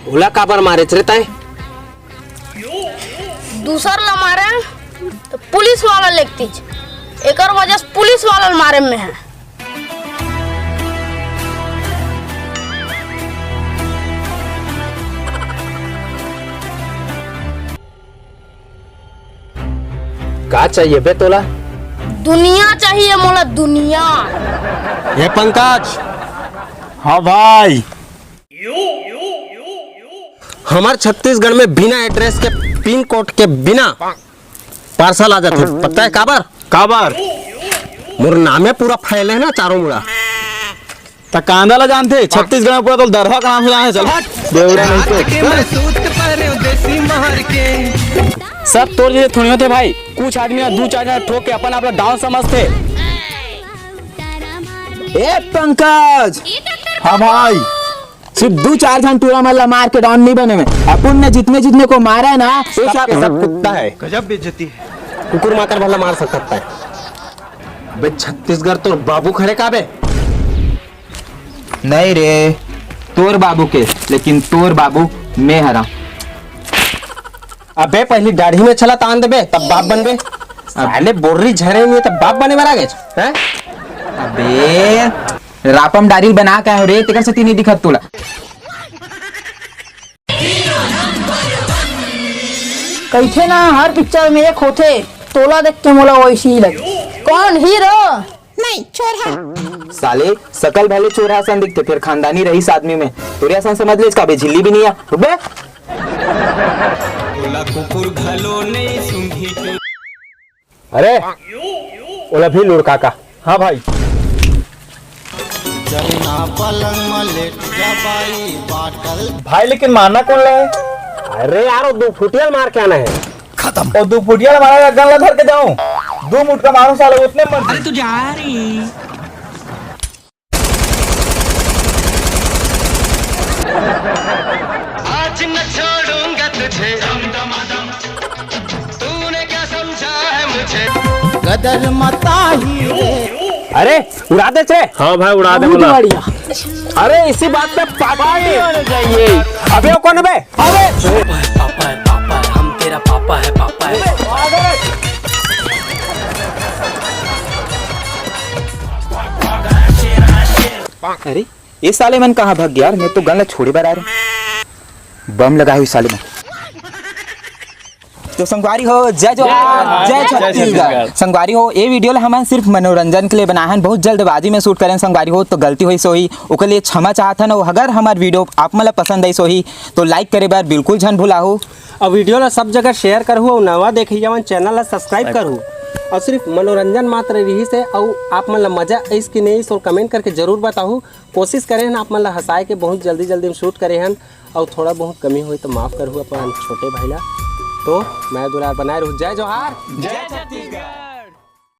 ओला काबर मारे रे ताई? दूसर ला मारे तो पुलिस वाला लेगती एक वजह से पुलिस वाला मारे में है। का चाहिए बे तोला? दुनिया चाहिए मोला, दुनिया। ये पंकज। हाँ भाई। हमार छत्तीसगढ़ में बिना एड्रेस के पिन कोड के बिना पार्सल आ जाते, पता है काबर? काबर मोर नामे पूरा फैले है ना चारों मुड़ा। त कांदा ला जानते छत्तीसगढ़ में पूरा तो दरहा का नाम से जाने चल बेवड़ा नहीं तो सब तोड़ जैसे थोड़ी होते भाई। कुछ आदमी दो चार ठोक के अपन आप डाउन समझते। ए पंकज। हाँ भाई। सिर्फ दो चार जन टूरा मतलब मार के डाउन नहीं बने में, अपन ने जितने को मारा है ना सब कुत्ता है। गजब बेइज्जती है। कुकुर माकर भला मार सकता है बे? छत्तीसगढ़ तो बाबू खड़े का बे? नहीं रे तोर बाबू के, लेकिन तोर बाबू मैं हरा। अबे पहली दाढ़ी में छला तान दे बे, तब बाप बन बे। पहले बोर्री झरे नहीं तब बाप बने वाला गए हैं? अबे रापम डारिल बना के हो रे, तेकर से नहीं दिखत तोला। कैसे ना हर पिक्चर में एक होते, तोला देख के मोला वैसी ही लगे। कौन हीरो? नहीं, चोर। साले सकल भले चोर सन दिखते, फिर खानदानी रईस आदमी में तोरे सन समझ ले, इसका बे झिल्ली भी नहीं है बे। अरे ओला भी लुड़का का। हाँ भाई। भाई लेकिन मारना कौन ले? अरे यार 2 फुटिया मार के आना है। खत्म। और 2 फुटिया मारा गन ला धर के जाऊं, 2 मुठ का मारो साले उतने मर। अरे तू जा रही। आज न छोड़ूंगा तुझे, तूने क्या समझा है मुझे? गदर मता ही अरे उड़ा दे चे। हाँ भाई उड़ा दे बोला। अरे इसी बात पे पापा नहीं होने चाहिए। अबे वो कौन है बे? अबे पापा है हम तेरा पापा है पापा है। अरे ये साले मन कहाँ भाग गया यार? मैं तो गन ला छोड़े बार आ रहा, बम लगा हुई साले मन। तो संगवारी हो जय जोहार, जय छत्तीसगढ़। संगवारी हो ये वीडियो ला हम सिर्फ मनोरंजन के लिए बनाए हैं, बहुत जल्दबाजी में शूट करें। संगवारी हो तो गलती हुई सोही ओके लिए क्षमा चाहता ना। अगर हमार वीडियो आप मतलब पसंद आई सोही तो लाइक करे बार बिल्कुल झन भुलाहो। और वीडियो ला सब जगह शेयर करहु और नवा देखी जावन चैनल ला सब्सक्राइब करहु। और सिर्फ मनोरंजन मात्र रही से और आप मन ला मजा इस कि नहीं सो कमेंट करके जरूर बताओ। कोशिश करें आप मन ला हंसाए के बहुत जल्दी में शूट करे हैं और थोड़ा बहुत कमी हुई तो माफ़ करहु अपन छोटे भाई ला। तो मैं दुलार बनाए रहूँ। जय जोहार, जय छत्तीसगढ़।